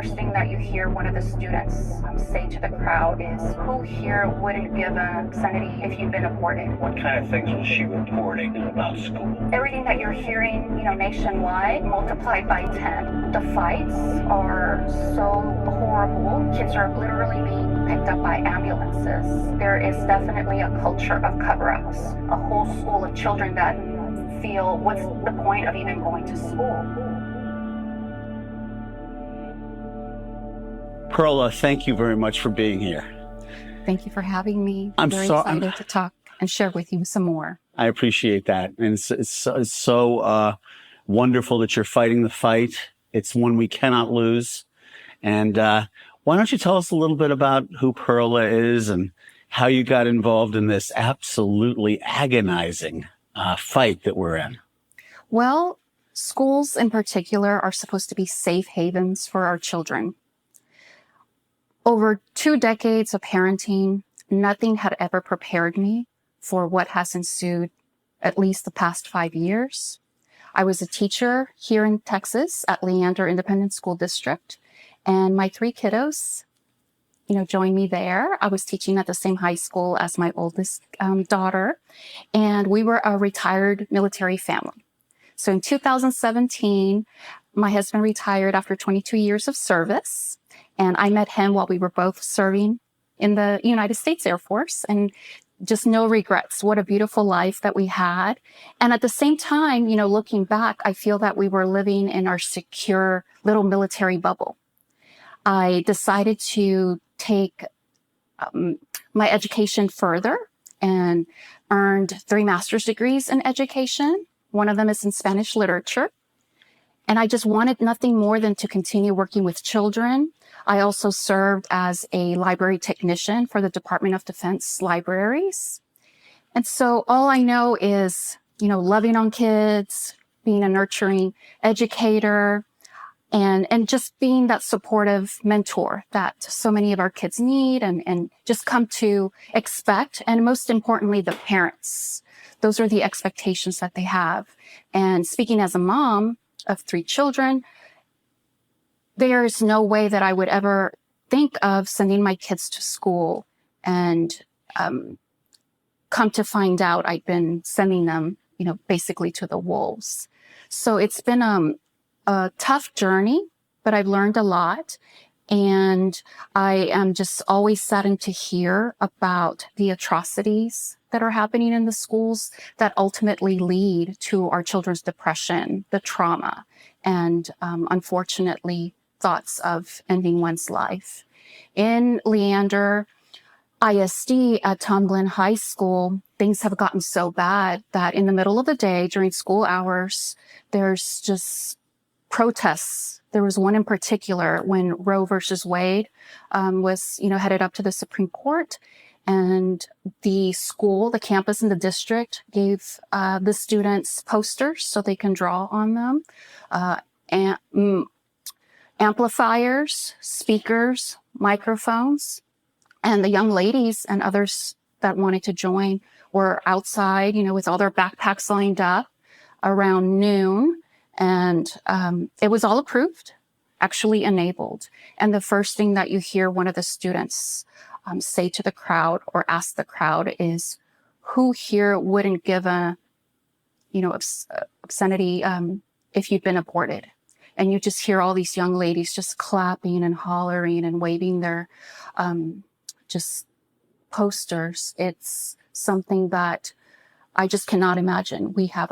first thing that you hear one of the students say to the crowd is, who here wouldn't give an obscenity if you've been aborted? What kind of things was she reporting about school? Everything that you're hearing, nationwide, multiplied by 10. The fights are so horrible. Kids are literally being picked up by ambulances. There is definitely a culture of cover-ups. A whole school of children that feel, what's the point of even going to school? Perla, thank you very much for being here. Thank you for having me. I'm very excited to talk and share with you some more. I appreciate that. And it's so wonderful that you're fighting the fight. It's one we cannot lose. And why don't you tell us a little bit about who Perla is and how you got involved in this absolutely agonizing fight that we're in? Well, schools in particular are supposed to be safe havens for our children. Over 2 decades of parenting, nothing had ever prepared me for what has ensued at least the past 5 years. I was a teacher here in Texas at Leander Independent School District, and my 3 kiddos, joined me there. I was teaching at the same high school as my oldest daughter, and we were a retired military family. So in 2017, my husband retired after 22 years of service. And I met him while we were both serving in the United States Air Force, and just no regrets. What a beautiful life that we had. And at the same time, looking back, I feel that we were living in our secure little military bubble. I decided to take my education further and earned 3 master's degrees in education. One of them is in Spanish literature. And I just wanted nothing more than to continue working with children. I also served as a library technician for the Department of Defense libraries. And so all I know is, loving on kids, being a nurturing educator, and just being that supportive mentor that so many of our kids need and just come to expect. And most importantly, the parents. Those are the expectations that they have. And speaking as a mom of 3 children, there's no way that I would ever think of sending my kids to school and come to find out I'd been sending them, basically to the wolves. So it's been a tough journey, but I've learned a lot. And I am just always saddened to hear about the atrocities that are happening in the schools that ultimately lead to our children's depression, the trauma, and unfortunately, thoughts of ending one's life. In Leander ISD at Tom Glen High School, things have gotten so bad that in the middle of the day during school hours, there's just protests. There was one in particular when Roe versus Wade was, headed up to the Supreme Court, and the school, the campus and the district gave the students posters so they can draw on them, amplifiers, speakers, microphones, and the young ladies and others that wanted to join were outside, with all their backpacks lined up around noon. And it was all approved, actually enabled. And the first thing that you hear one of the students say to the crowd or ask the crowd is, who here wouldn't give a, obscenity if you'd been aborted? And you just hear all these young ladies just clapping and hollering and waving their just posters. It's something that I just cannot imagine we have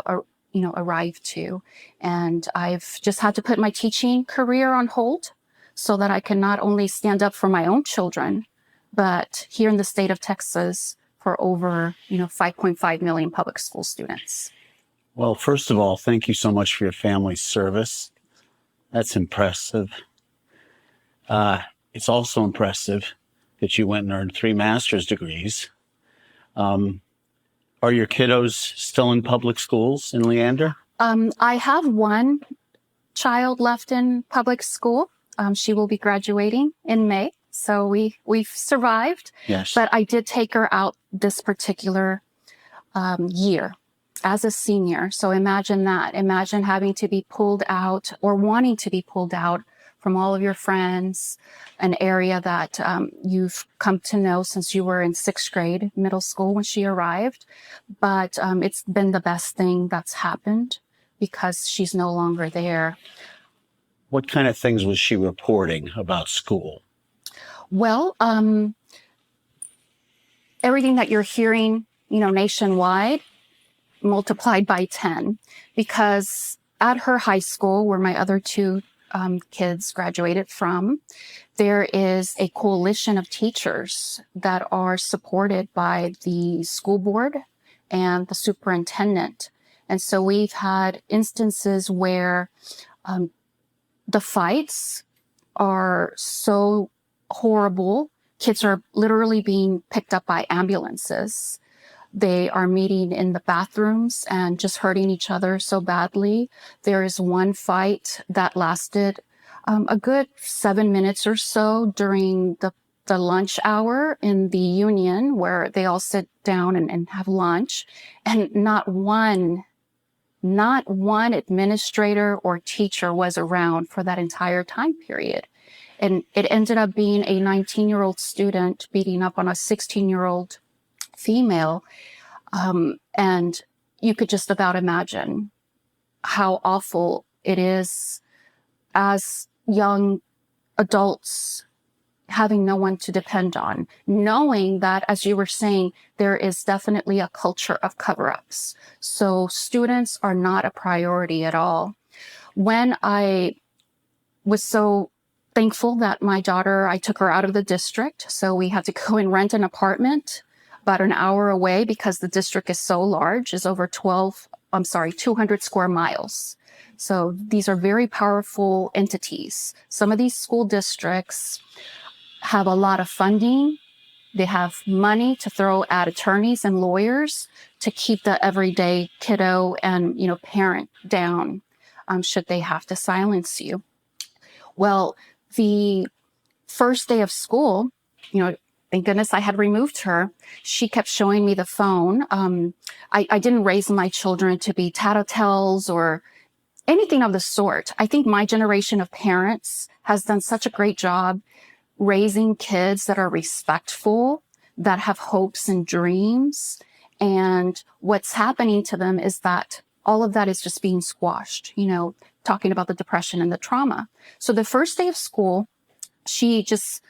arrived to. And I've just had to put my teaching career on hold so that I can not only stand up for my own children, but here in the state of Texas for over, 5.5 million public school students. Well, first of all, thank you so much for your family's service. That's impressive. It's also impressive that you went and earned 3 master's degrees. Are your kiddos still in public schools in Leander? I have one child left in public school. She will be graduating in May. So we've survived. Yes. But I did take her out this particular year as a senior. So imagine that. Imagine having to be pulled out or wanting to be pulled out from all of your friends, an area that you've come to know since you were in 6th grade, middle school when she arrived. But it's been the best thing that's happened because she's no longer there. What kind of things was she reporting about school? Well, everything that you're hearing, nationwide, multiplied by 10, because at her high school, where my other two kids graduated from, there is a coalition of teachers that are supported by the school board and the superintendent. And so we've had instances where the fights are so horrible. Kids are literally being picked up by ambulances. They are meeting in the bathrooms and just hurting each other so badly. There is one fight that lasted a good 7 minutes or so during the lunch hour in the union, where they all sit down and have lunch. And not one administrator or teacher was around for that entire time period. And it ended up being a 19-year-old student beating up on a 16-year-old female. And you could just about imagine how awful it is as young adults having no one to depend on, knowing that, as you were saying, there is definitely a culture of cover-ups. So students are not a priority at all. When I was so thankful that my daughter, I took her out of the district, so we had to go and rent an apartment about an hour away because the district is so large, is over 200 square miles. So these are very powerful entities. Some of these school districts have a lot of funding. They have money to throw at attorneys and lawyers to keep the everyday kiddo and, parent down, should they have to silence you. Well, the first day of school, thank goodness I had removed her. She kept showing me the phone. I didn't raise my children to be tattletales or anything of the sort. I think my generation of parents has done such a great job raising kids that are respectful, that have hopes and dreams. And what's happening to them is that all of that is just being squashed, talking about the depression and the trauma. So the first day of school, she just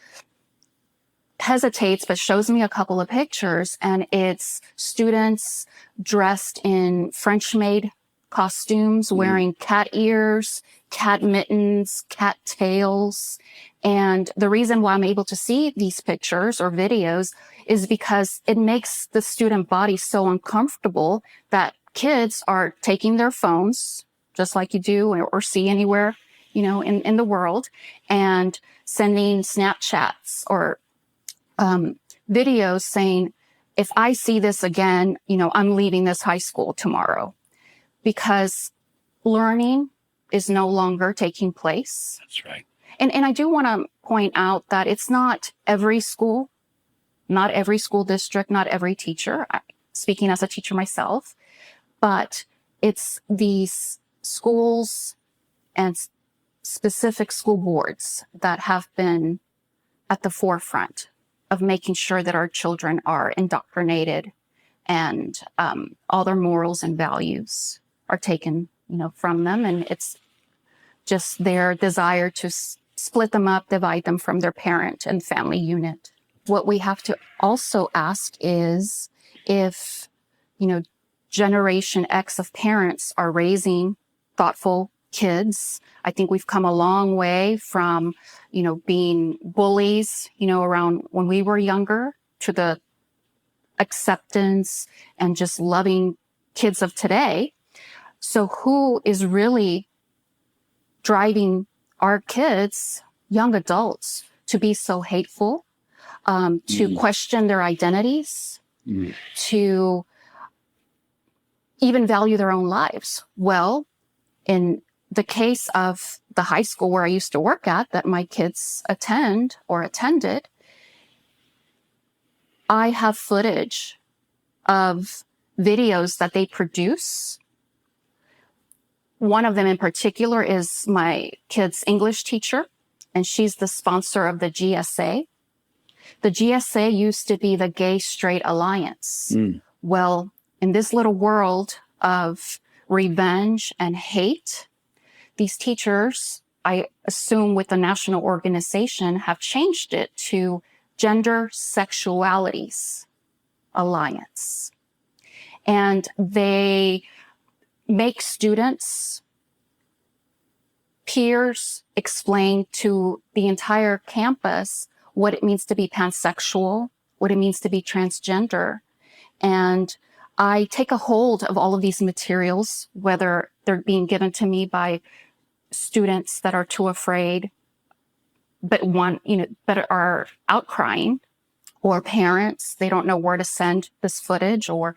hesitates, but shows me a couple of pictures, and it's students dressed in French-made costumes, wearing cat ears, cat mittens, cat tails. And the reason why I'm able to see these pictures or videos is because it makes the student body so uncomfortable that kids are taking their phones, just like you do or see anywhere, in the world, and sending Snapchats or videos saying, if I see this again, I'm leaving this high school tomorrow, because learning is no longer taking place. That's right. And I do want to point out that it's not every school, not every school district, not every teacher, speaking as a teacher myself, but it's these schools and specific school boards that have been at the forefront of making sure that our children are indoctrinated and all their morals and values are taken, from them. And it's just their desire to split them up, divide them from their parent and family unit. What we have to also ask is if, Generation X of parents are raising thoughtful kids. I think we've come a long way from, being bullies, around when we were younger, to the acceptance and just loving kids of today. So who is really driving our kids, young adults, to be so hateful, to question their identities, to even value their own lives? Well, in the case of the high school where I used to work at, that my kids attended, I have footage of videos that they produce. One of them in particular is my kid's English teacher. and she's the sponsor of the GSA. The GSA used to be the Gay Straight Alliance. Well, in this little world of revenge and hate, these teachers, I assume with the national organization, have changed it to Gender Sexualities Alliance. And they make students, peers, explain to the entire campus what it means to be pansexual, what it means to be transgender. And I take a hold of all of these materials, whether they're being given to me by students that are too afraid, but are outcrying, or parents, they don't know where to send this footage, or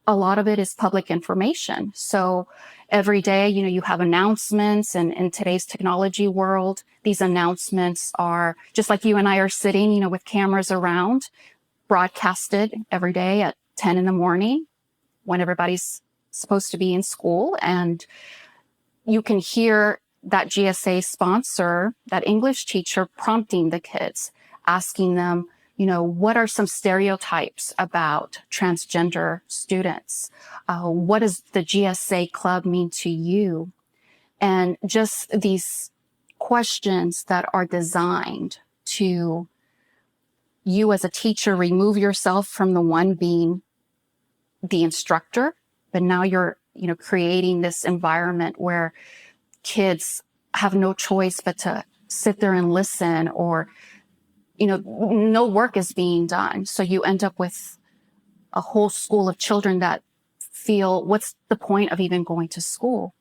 a lot of it is public information. So every day, you have announcements, and in today's technology world, these announcements are just like you and I are sitting, with cameras around, broadcasted every day at 10 in the morning when everybody's supposed to be in school. And you can hear that GSA sponsor, that English teacher, prompting the kids, asking them, what are some stereotypes about transgender students? What does the GSA club mean to you? And just these questions that are designed to, you as a teacher, remove yourself from the one being the instructor, but now you're, creating this environment where kids have no choice but to sit there and listen, or no work is being done. So you end up with a whole school of children that feel, what's the point of even going to school?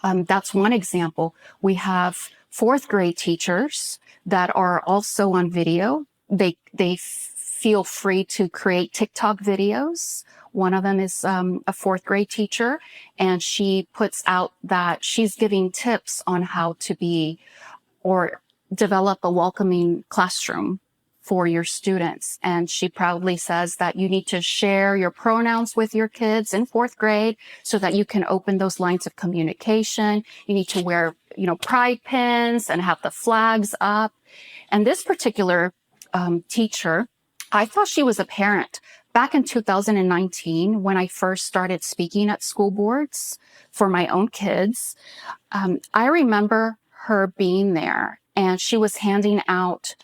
That's one example. We have fourth grade teachers that are also on video. They feel free to create TikTok videos. One of them is a fourth grade teacher, and she puts out that she's giving tips on how to be or develop a welcoming classroom for your students. And she proudly says that you need to share your pronouns with your kids in fourth grade so that you can open those lines of communication. You need to wear, pride pins and have the flags up. And this particular teacher, I thought she was a parent. Back in 2019, when I first started speaking at school boards for my own kids, I remember her being there, and she was handing out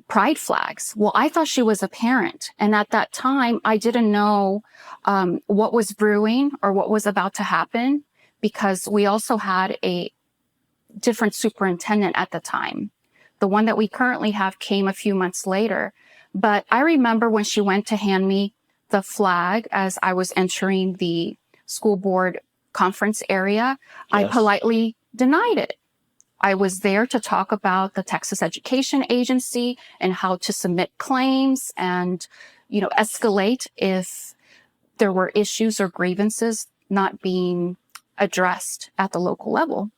pride flags. Well, I thought she was a parent. And at that time, I didn't know what was brewing or what was about to happen, because we also had a different superintendent at the time. The one that we currently have came a few months later. But I remember when she went to hand me the flag as I was entering the school board conference area, yes, I politely denied it. I was there to talk about the Texas Education Agency and how to submit claims and, escalate if there were issues or grievances not being addressed at the local level.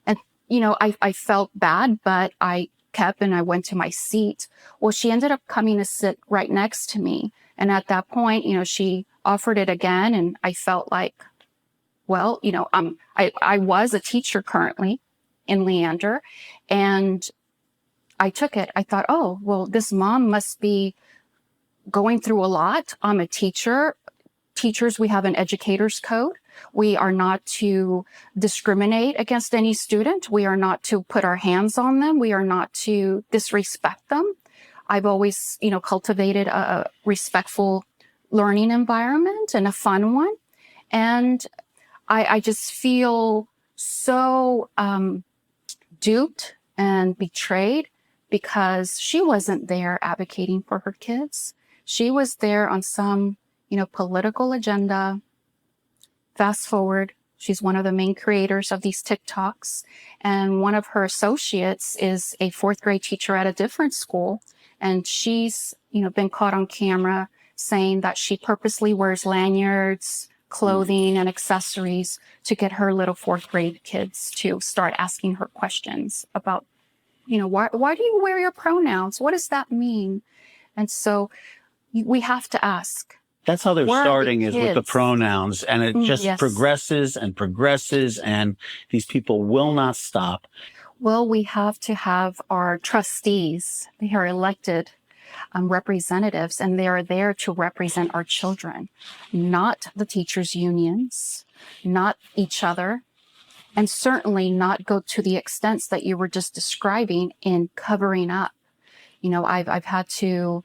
And, I felt bad, but I kept and I went to my seat. Well, she ended up coming to sit right next to me. And at that point, she offered it again. And I felt like, well, I was a teacher currently in Leander, and I took it. I thought, oh, well, this mom must be going through a lot. I'm a teacher. Teachers, we have an educator's code. We are not to discriminate against any student. We are not to put our hands on them. We are not to disrespect them. I've always, cultivated a respectful learning environment and a fun one. And I just feel so duped and betrayed, because she wasn't there advocating for her kids. She was there on some, political agenda. Fast forward, she's one of the main creators of these TikToks, and one of her associates is a fourth grade teacher at a different school. And she's, been caught on camera saying that she purposely wears lanyards, clothing, and accessories to get her little fourth grade kids to start asking her questions about, why do you wear your pronouns? What does that mean? And so we have to ask. That's how they're starting, is with the pronouns, and it just Yes. progresses and progresses, and these people will not stop. Well, we have to have our trustees. They are elected representatives, and they are there to represent our children, not the teachers' unions, not each other, and certainly not go to the extents that you were just describing in covering up. You know, I've had to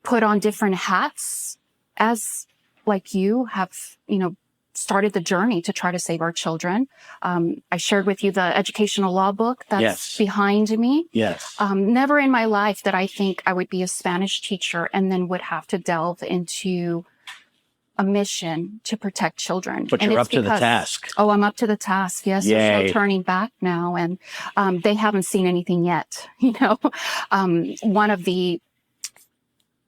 put on different hats as, like you have, you know, started the journey to try to save our children. I shared with you the educational law book that's Yes. behind me. Yes. Never in my life did I think I would be a Spanish teacher and then would have to delve into a mission to protect children. But And you're it's up to the task. Oh, I'm up to the task. Yes, there's Yay. no turning back now. And they haven't seen anything yet. You know, one of the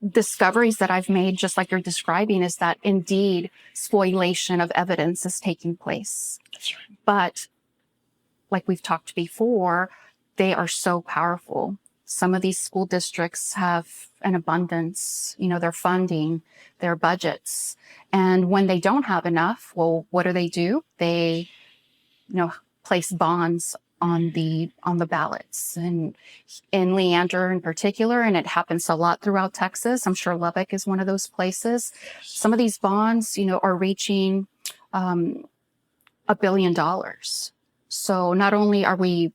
discoveries that I've made, just like you're describing, is that indeed spoliation of evidence is taking place. That's right. But like we've talked before, they are so powerful. Some of these school districts have an abundance, you know, their funding, their budgets. And when they don't have enough, well, what do? They, you know, place bonds on the ballots, and in Leander in particular, and it happens a lot throughout Texas. I'm sure Lubbock is one of those places. Some of these bonds, you know, are reaching $1 billion. So not only are we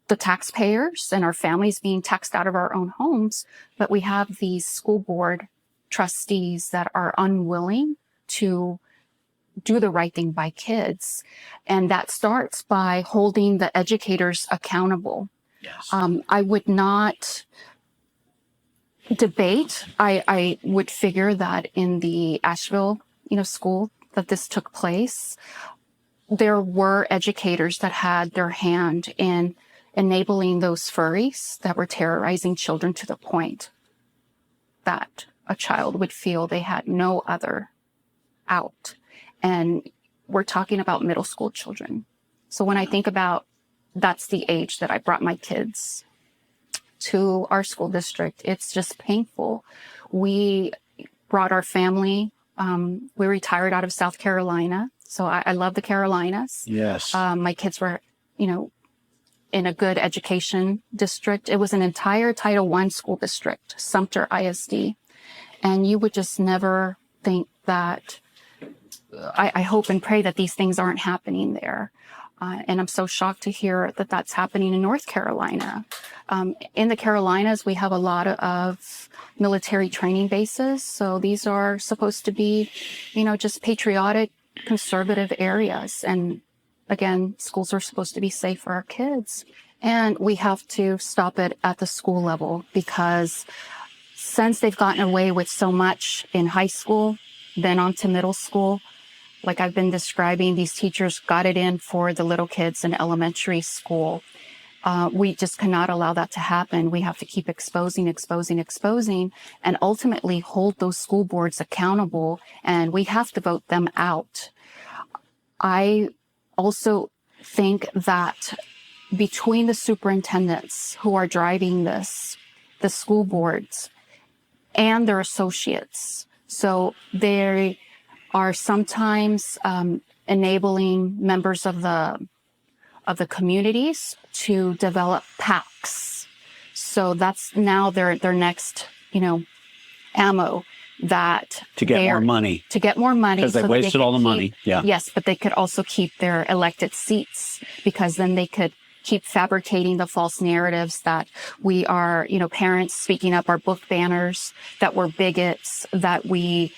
the taxpayers and our families being taxed out of our own homes, but we have these school board trustees that are unwilling to do the right thing by kids. And that starts by holding the educators accountable. Yes. I would not debate. I would figure that in the Asheville, you know, school that this took place, there were educators that had their hand in enabling those furries that were terrorizing children to the point that a child would feel they had no other out. And we're talking about middle school children. So when I think about that's the age that I brought my kids to our school district, it's just painful. We brought our family. We retired out of South Carolina. So I love the Carolinas. Yes. My kids were, you know, in a good education district. It was an entire Title I school district, Sumter ISD. And you would just never think that, I hope and pray that these things aren't happening there. And I'm so shocked to hear that that's happening in North Carolina. In the Carolinas, we have a lot of military training bases. So these are supposed to be, you know, just patriotic, conservative areas. And again, schools are supposed to be safe for our kids. And we have to stop it at the school level, because since they've gotten away with so much in high school, then on to middle school, like I've been describing, these teachers got it in for the little kids in elementary school. We just cannot allow that to happen. We have to keep exposing, and ultimately hold those school boards accountable, and we have to vote them out. I also think that between the superintendents who are driving this, the school boards, and their associates, so they are sometimes enabling members of the communities to develop PACs. So that's now their next, you know, ammo that to get more money. To get more money. Because they wasted all the money. Yeah. Yes, but they could also keep their elected seats, because then they could keep fabricating the false narratives that we are, you know, parents speaking up our book banners, that we're bigots, that we,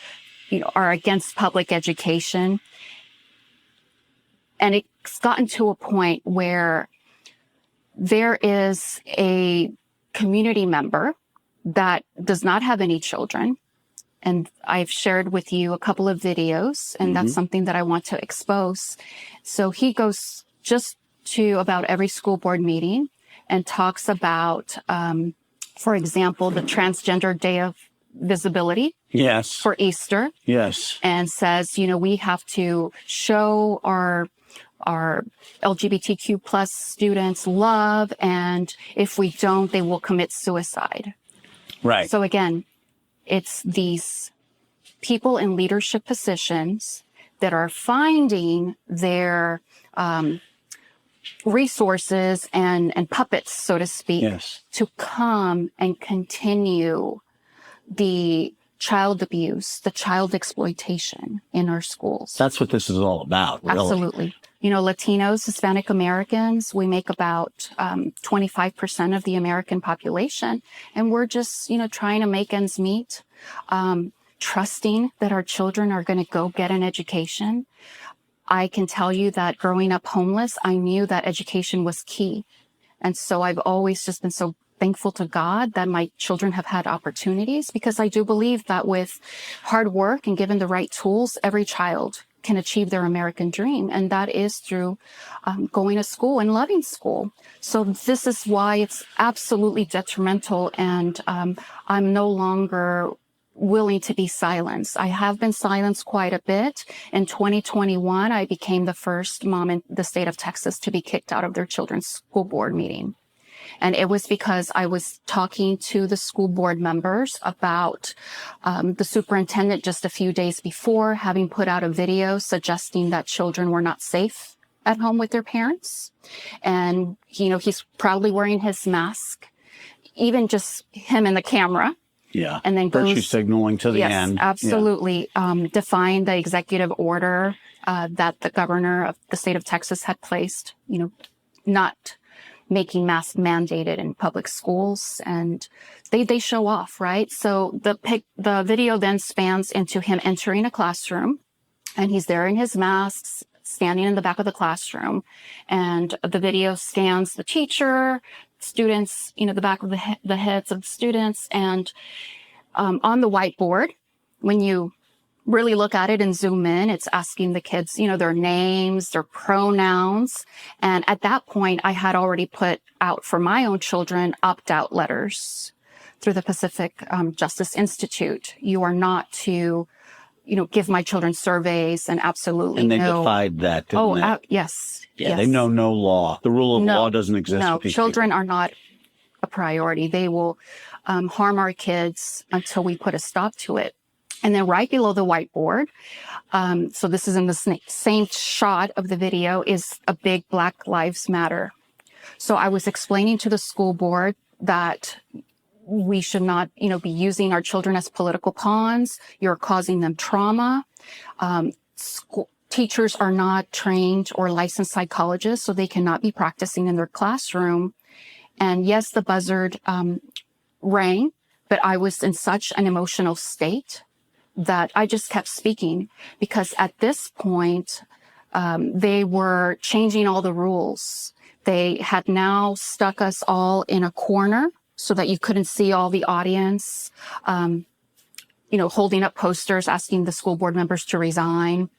you know, are against public education. And it's gotten to a point where there is a community member that does not have any children. And I've shared with you a couple of videos, and that's something that I want to expose. So he goes just to about every school board meeting and talks about, for example, the Transgender Day of Visibility. Yes. For Easter. Yes. And says, you know, we have to show our LGBTQ plus students love, and if we don't, they will commit suicide. Right. So again, it's these people in leadership positions that are finding their resources and puppets, so to speak, Yes. to come and continue the child abuse, the child exploitation in our schools. That's what this is all about, really. Absolutely. You know, Latinos, Hispanic-Americans, we make about 25% of the American population, and we're just, you know, trying to make ends meet, trusting that our children are going to go get an education. I can tell you that growing up homeless, I knew that education was key. And so I've always just been so thankful to God that my children have had opportunities, because I do believe that with hard work and given the right tools, every child can achieve their American dream. And that is through going to school and loving school. So this is why it's absolutely detrimental. And I'm no longer willing to be silenced. I have been silenced quite a bit. In 2021, I became the first mom in the state of Texas to be kicked out of their children's school board meeting. And it was because I was talking to the school board members about the superintendent just a few days before having put out a video suggesting that children were not safe at home with their parents. And, you know, he's proudly wearing his mask, even just him in the camera. Yeah. And then virtue goes, signaling to the yes, end. absolutely. Defying the executive order that the governor of the state of Texas had placed, you know, not making masks mandated in public schools, and they show off, right? So the video then spans into him entering a classroom, and he's there in his masks, standing in the back of the classroom, and the video scans the teacher, students, you know, the back of the heads of the students, and on the whiteboard, when you really look at it and zoom in, it's asking the kids, you know, their names, their pronouns. And at that point, I had already put out for my own children opt-out letters through the Pacific Justice Institute. You are not to, you know, give my children surveys, and absolutely And they no. defied that, didn't they? Yes. Yeah, yes. they know no law. The rule of law doesn't exist. No, with these children people. are not a priority. They will harm our kids until we put a stop to it. And then right below the whiteboard, so this is in the same shot of the video, is a big Black Lives Matter. So I was explaining to the school board that we should not, you know, be using our children as political pawns. You're causing them trauma. Teachers are not trained or licensed psychologists, so they cannot be practicing in their classroom. And yes, the buzzard rang, but I was in such an emotional state that I just kept speaking, because at this point, they were changing all the rules. They had now stuck us all in a corner so that you couldn't see all the audience, you know, holding up posters asking the school board members to resign.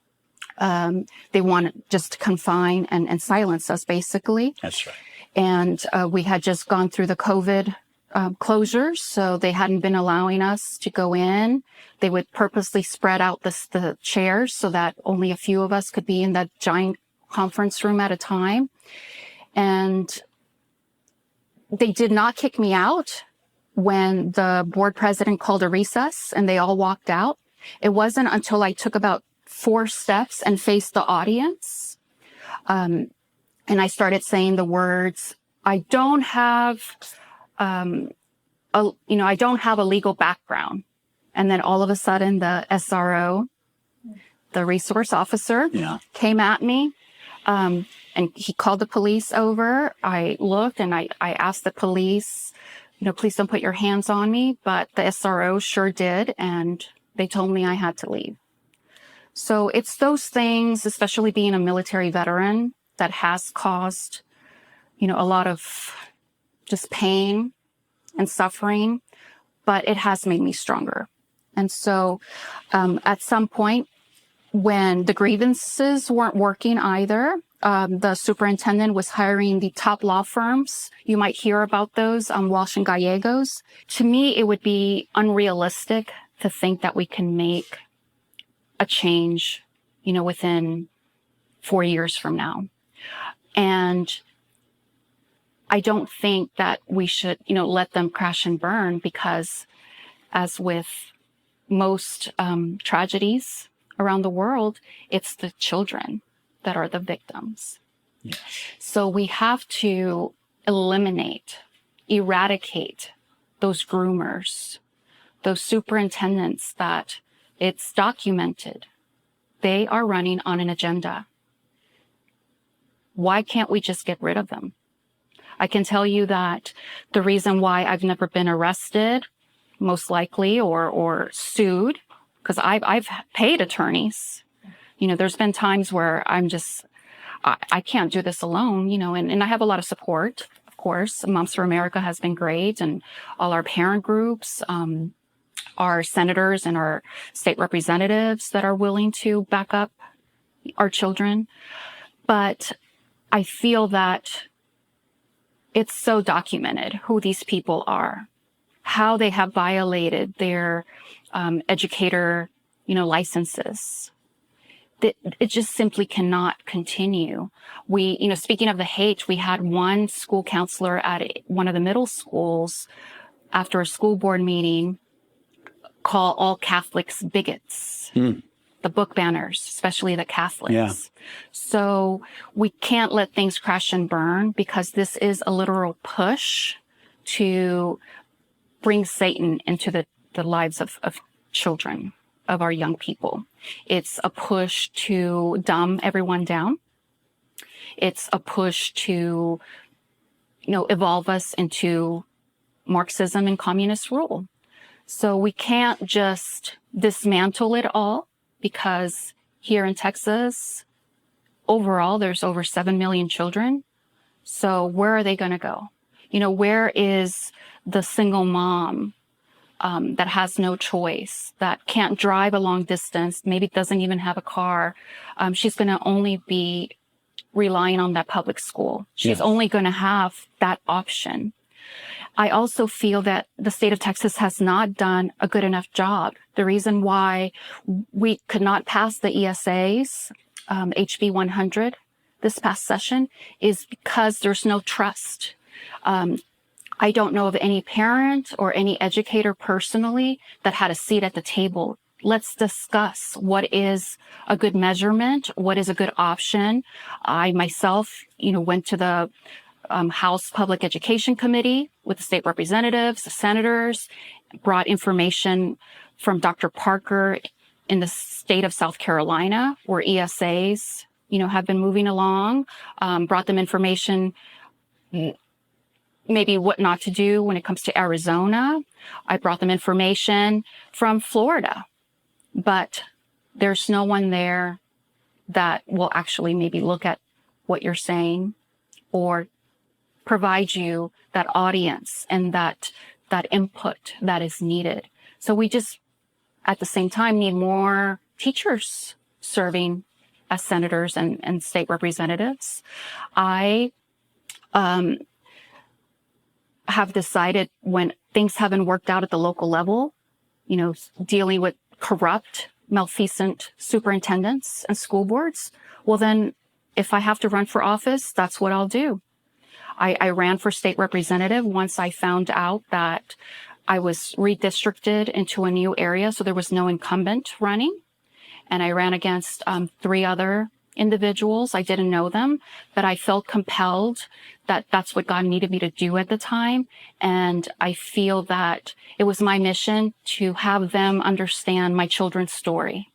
They wanted just to confine and silence us, basically. That's right. And we had just gone through the COVID closures, so they hadn't been allowing us to go in. They would purposely spread out the chairs so that only a few of us could be in that giant conference room at a time. And they did not kick me out when the board president called a recess and they all walked out. It wasn't until I took about 4 steps and faced the audience, and I started saying the words, I don't have I don't have a legal background. And then all of a sudden the SRO, the resource officer, came at me. And he called the police over. I looked and I asked the police, you know, please don't put your hands on me. But the SRO sure did. And they told me I had to leave. So it's those things, especially being a military veteran, that has caused, you know, a lot of just pain and suffering, but it has made me stronger. And so at some point, when the grievances weren't working either, the superintendent was hiring the top law firms. You might hear about those, Walsh and Gallegos. To me, it would be unrealistic to think that we can make a change, you know, within 4 years from now. And I don't think that we should, you know, let them crash and burn, because as with most tragedies around the world, it's the children that are the victims. Yes. So we have to eradicate those groomers, those superintendents that it's documented. They are running on an agenda. Why can't we just get rid of them? I can tell you that the reason why I've never been arrested, most likely, or sued, because I've paid attorneys. There's been times where I can't do this alone, and I have a lot of support, of course. Moms for America has been great, and all our parent groups, our senators and our state representatives that are willing to back up our children. But I feel that it's so documented who these people are, how they have violated their educator, licenses. That it just simply cannot continue. Speaking of the hate, we had one school counselor at one of the middle schools after a school board meeting call all Catholics bigots. The book banners, especially the Catholics. Yeah. So we can't let things crash and burn, because this is a literal push to bring Satan into the lives of children, of our young people. It's a push to dumb everyone down. It's a push to, evolve us into Marxism and communist rule. So we can't just dismantle it all, because here in Texas, overall, there's over 7 million children. So where are they going to go? Where is the single mom that has no choice, that can't drive a long distance, maybe doesn't even have a car? She's going to only be relying on that public school. She's only going to have that option. I also feel that the state of Texas has not done a good enough job. The reason why we could not pass the ESAs, HB 100, this past session, is because there's no trust. I don't know of any parent or any educator personally that had a seat at the table. Let's discuss what is a good measurement, what is a good option. I myself, went to the House Public Education Committee with the state representatives, the senators, brought information from Dr. Parker in the state of South Carolina, where ESAs, have been moving along, brought them information, maybe what not to do when it comes to Arizona. I brought them information from Florida, but there's no one there that will actually maybe look at what you're saying or provide you that audience and that input that is needed. So we just, at the same time, need more teachers serving as senators and state representatives. I have decided, when things haven't worked out at the local level, dealing with corrupt, malfeasant superintendents and school boards, well then, if I have to run for office, that's what I'll do. I ran for state representative once I found out that I was redistricted into a new area, so there was no incumbent running. And I ran against 3 other individuals. I didn't know them, but I felt compelled that that's what God needed me to do at the time. And I feel that it was my mission to have them understand my children's story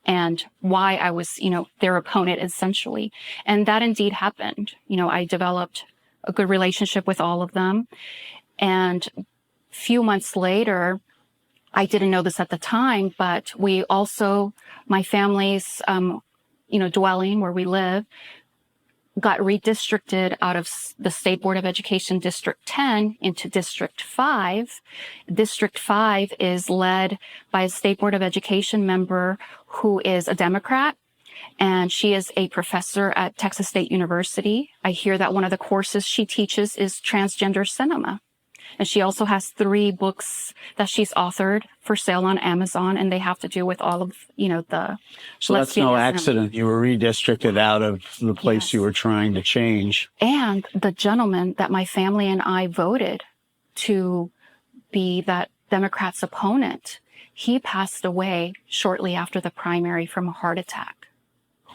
and why I was, their opponent, essentially. And that indeed happened. I developed a good relationship with all of them. And a few months later, I didn't know this at the time, but we also, my family's, dwelling where we live, got redistricted out of the State Board of Education District 10 into District 5. District 5 is led by a State Board of Education member who is a Democrat, and she is a professor at Texas State University. I hear that one of the courses she teaches is transgender cinema. And she also has 3 books that she's authored for sale on Amazon, and they have to do with all of, the. So that's no accident. You were redistricted out of the place you were trying to change. And the gentleman that my family and I voted to be that Democrat's opponent, he passed away shortly after the primary from a heart attack.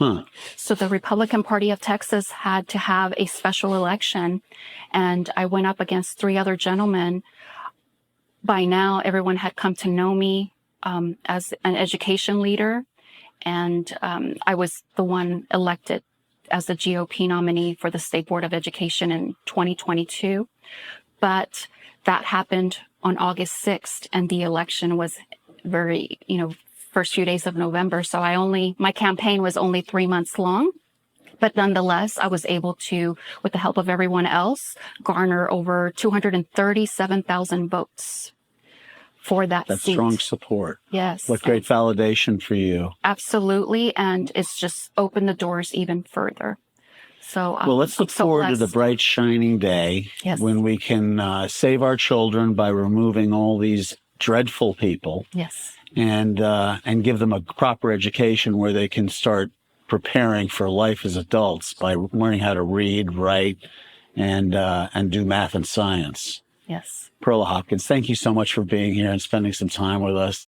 Huh. So the Republican Party of Texas had to have a special election, and I went up against 3 other gentlemen. By now, everyone had come to know me as an education leader, and I was the one elected as the GOP nominee for the State Board of Education in 2022. But that happened on August 6th, and the election was very, first few days of November. So my campaign was only 3 months long. But nonetheless, I was able to, with the help of everyone else, garner over 237,000 votes for that That's seat. strong support. Yes. What great validation for you. Absolutely. And it's just opened the doors even further. So, well, let's look forward to the bright, shining day when we can save our children by removing all these dreadful people. Yes. And give them a proper education where they can start preparing for life as adults by learning how to read, write, and do math and science. Yes. Perla Hopkins, thank you so much for being here and spending some time with us.